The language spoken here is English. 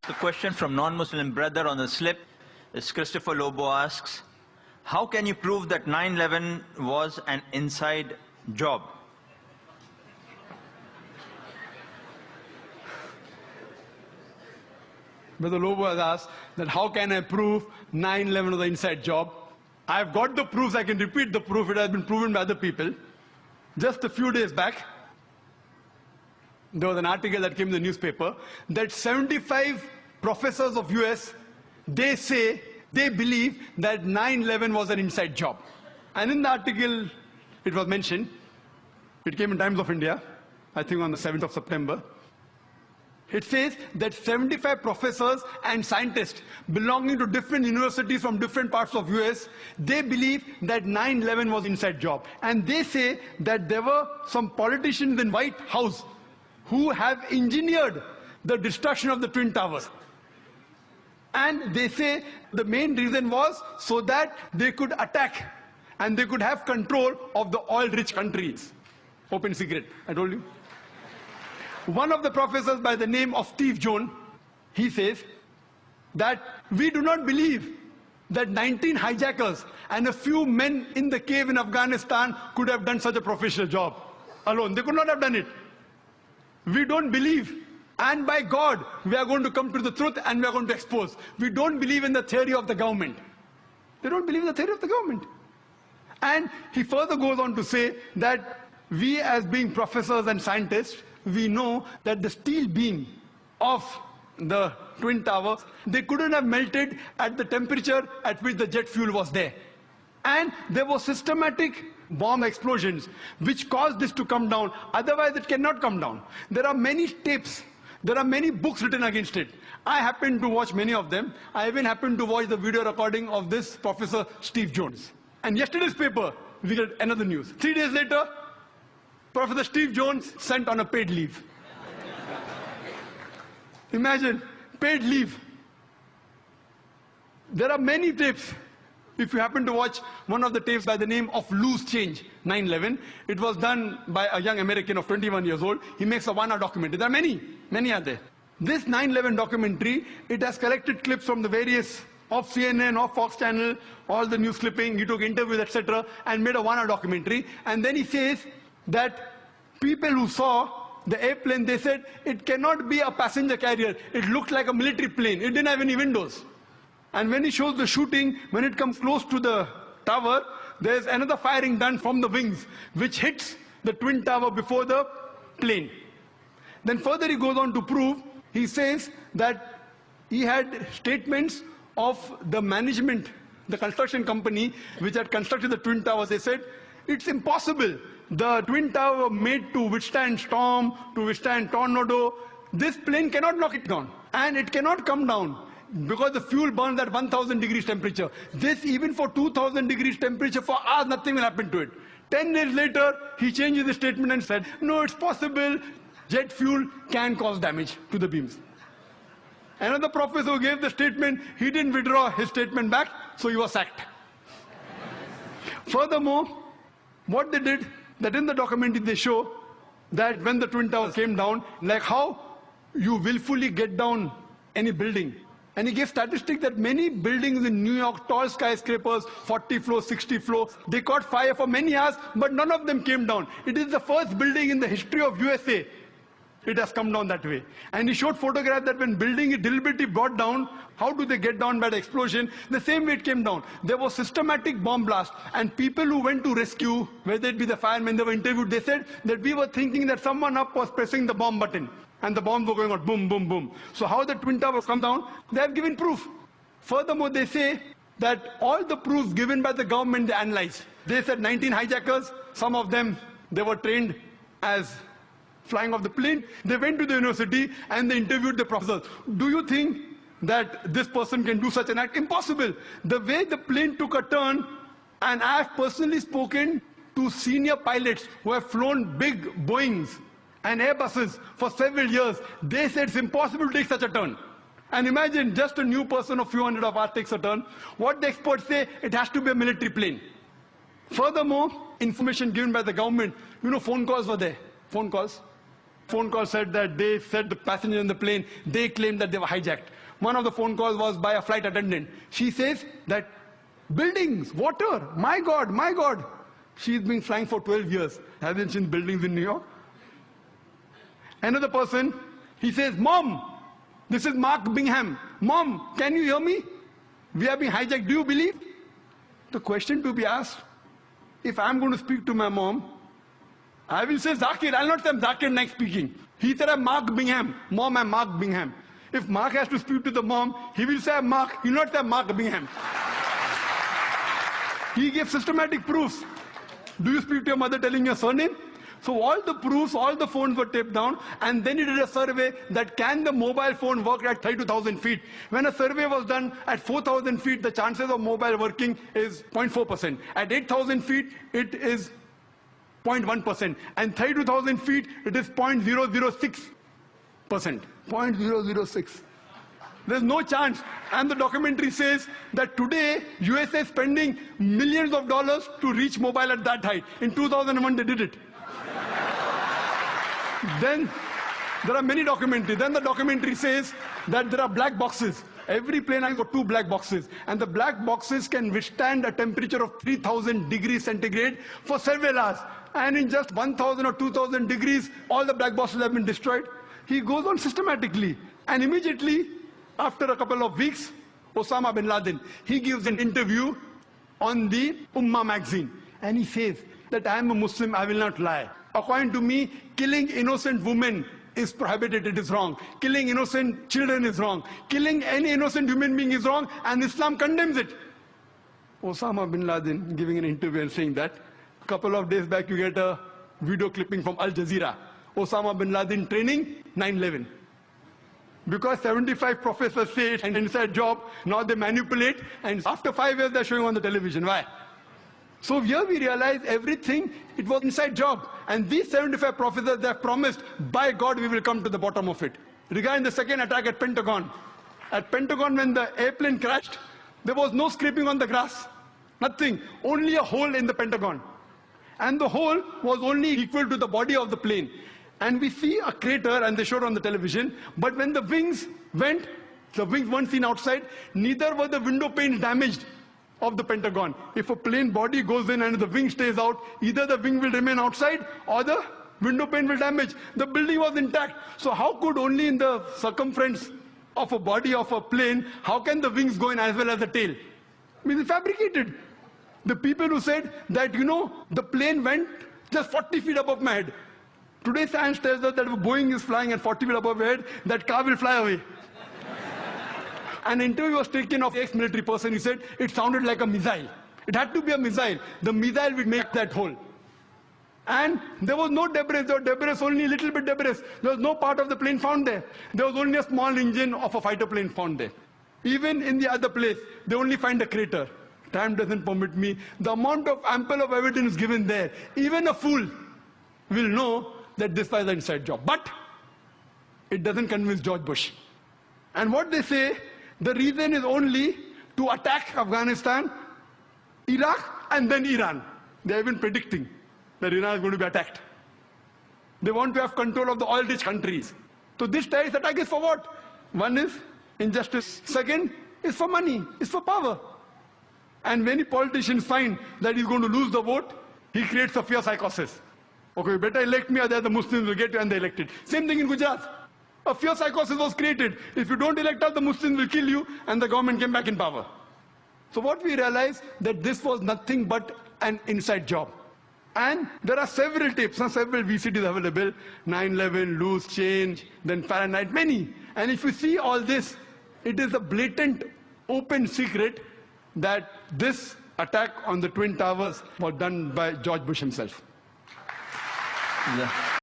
The question from non-Muslim brother on the slip is Christopher Lobo asks, how can you prove that 9/11 was an inside job? Brother Lobo has asked that how can I prove 9/11 was an inside job? I've got the proofs, I can repeat the proof, it has been proven by other people. Just a few days back, there was an article that came in the newspaper that 75 professors of US, they say, they believe that 9/11 was an inside job. And in the article, it was mentioned, it came in Times of India, I think on the 7th of September. It says that 75 professors and scientists belonging to different universities from different parts of US, they believe that 9/11 was inside job. And they say that there were some politicians in White House who have engineered the destruction of the Twin Towers. And they say the main reason was so that they could attack and they could have control of the oil-rich countries. Open secret, I told you. One of the professors by the name of Steve Jones, he says that we do not believe that 19 hijackers and a few men in the cave in Afghanistan could have done such a professional job alone. They could not have done it. We don't believe. And by God, we are going to come to the truth and we are going to expose. We don't believe in the theory of the government. They don't believe in the theory of the government. And he further goes on to say that we as being professors and scientists, we know that the steel beam of the Twin Towers, they couldn't have melted at the temperature at which the jet fuel was there. And there were systematic bomb explosions which caused this to come down. Otherwise, it cannot come down. There are many tapes. There are many books written against it. I happened to watch many of them. I even happened to watch the video recording of this Professor Steve Jones. And yesterday's paper, we got another news. 3 days later, Professor Steve Jones sent on a paid leave. Imagine, paid leave. There are many tapes. If you happen to watch one of the tapes by the name of Loose Change, 9/11, it was done by a young American of 21 years old. He makes a 1-hour documentary. There are many are there. This 9/11 documentary, it has collected clips from the various, of CNN, of Fox Channel, all the news clipping, he took interviews, etc., and made a 1-hour documentary. And then he says that people who saw the airplane, they said, it cannot be a passenger carrier. It looked like a military plane. It didn't have any windows. And when he shows the shooting, when it comes close to the tower, there's another firing done from the wings, which hits the Twin Tower before the plane. Then further he goes on to prove, he says that he had statements of the management, the construction company, which had constructed the Twin Towers. They said, it's impossible. The Twin Tower made to withstand storm, to withstand tornado. This plane cannot knock it down. And it cannot come down because the fuel burns at 1,000 degrees temperature. This, even for 2,000 degrees temperature, for hours, nothing will happen to it. 10 days later, he changes the statement and said, no, it's possible. Jet fuel can cause damage to the beams. Another professor who gave the statement, he didn't withdraw his statement back, so he was sacked. Furthermore, what they did, that in the documentary they show that when the Twin Towers came down, like how you willfully get down any building. And he gave statistics that many buildings in New York, tall skyscrapers, 40 floors, 60 floors, they caught fire for many hours, but none of them came down. It is the first building in the history of USA. It has come down that way. And he showed photographs that when building is deliberately brought down, how do they get down by the explosion? The same way it came down. There was systematic bomb blast. And people who went to rescue, whether it be the firemen, they were interviewed, they said that we were thinking that someone up was pressing the bomb button. And the bombs were going out, boom, boom, boom. So how the Twin Towers come down, they have given proof. Furthermore, they say that all the proofs given by the government, they analyzed. They said 19 hijackers, some of them, they were trained as flying off the plane. They went to the university and they interviewed the professors. Do you think that this person can do such an act? Impossible. The way the plane took a turn, and I have personally spoken to senior pilots who have flown big Boeings and Airbuses for several years. They said it's impossible to take such a turn. And imagine just a new person of few hundred of us takes a turn. What the experts say, it has to be a military plane. Furthermore, information given by the government, phone calls were there. Phone calls. Phone call said that they said the passenger in the plane, they claimed that they were hijacked. One of the phone calls was by a flight attendant. She says that buildings, water, my God, my God. She's been flying for 12 years. Hasn't seen buildings in New York. Another person, he says, Mom, this is Mark Bingham. Mom, can you hear me? We are being hijacked. Do you believe? The question to be asked, if I'm going to speak to my mom, I will say Zakir. I'll not say I'm Zakir Naik speaking. He said I'm Mark Bingham. Mom, I'm Mark Bingham. If Mark has to speak to the mom, he will say I'm Mark. He will not say I'm Mark Bingham. He gave systematic proofs. Do you speak to your mother telling your surname? So all the proofs, all the phones were taped down, and then he did a survey that can the mobile phone work at 32,000 feet. When a survey was done at 4,000 feet, the chances of mobile working is 0.4%. At 8,000 feet, it is 0.1%. And 32,000 feet, it is 0.006%. 0.006. There's no chance. And the documentary says that today, USA is spending millions of dollars to reach mobile at that height. In 2001, they did it. Then there are many documentaries. Then the documentary says that there are black boxes. Every plane has got 2 black boxes. And the black boxes can withstand a temperature of 3,000 degrees centigrade for several hours. And in just 1,000 or 2,000 degrees, all the black boxes have been destroyed. He goes on systematically. And immediately, after a couple of weeks, Osama bin Laden, he gives an interview on the Ummah magazine. And he says that I am a Muslim, I will not lie. According to me, killing innocent women is prohibited, it is wrong. Killing innocent children is wrong. Killing any innocent human being is wrong, and Islam condemns it. Osama bin Laden giving an interview and saying that. A couple of days back, you get a video clipping from Al Jazeera. Osama bin Laden training 9/11. Because 75 professors say it's an inside job, now they manipulate, and after 5 years they're showing on the television. Why? So here we realize everything, it was inside job. And these 75 professors, they have promised, by God, we will come to the bottom of it. Regarding the second attack at Pentagon. At Pentagon, when the airplane crashed, there was no scraping on the grass. Nothing. Only a hole in the Pentagon. And the hole was only equal to the body of the plane. And we see a crater, and they showed on the television. But when the wings went, the wings weren't seen outside, neither were the window panes damaged of the Pentagon. If a plane body goes in and the wing stays out, either the wing will remain outside or the window pane will damage. The building was intact. So how could only in the circumference of a body of a plane, how can the wings go in as well as the tail? I mean, it's fabricated. The people who said that, you know, the plane went just 40 feet above my head. Today science tells us that if Boeing is flying at 40 feet above your head, that car will fly away. An interview was taken of an ex-military person. He said it sounded like a missile. It had to be a missile. The missile would make that hole. And there was no debris. There was debris, only a little bit debris. There was no part of the plane found there. There was only a small engine of a fighter plane found there. Even in the other place, they only find a crater. Time doesn't permit me. The amount of ample of evidence given there, even a fool will know that this was an inside job. But it doesn't convince George Bush. And what they say, the reason is only to attack Afghanistan, Iraq, and then Iran. They have been predicting that Iran is going to be attacked. They want to have control of the oil-rich countries. So this terrorist attack is for what? One is injustice. Second is for money, is for power. And many politicians find that he's going to lose the vote, he creates a fear psychosis. Okay, better elect me, otherwise the Muslims will get you, and they elected. Same thing in Gujarat. A fear psychosis was created. If you don't elect us, the Muslims will kill you, and the government came back in power. So what we realized, that this was nothing but an inside job. And there are several tapes, several VCDs available, 9/11, loose change, then Fahrenheit, many. And if you see all this, it is a blatant, open secret that this attack on the Twin Towers was done by George Bush himself. Yeah.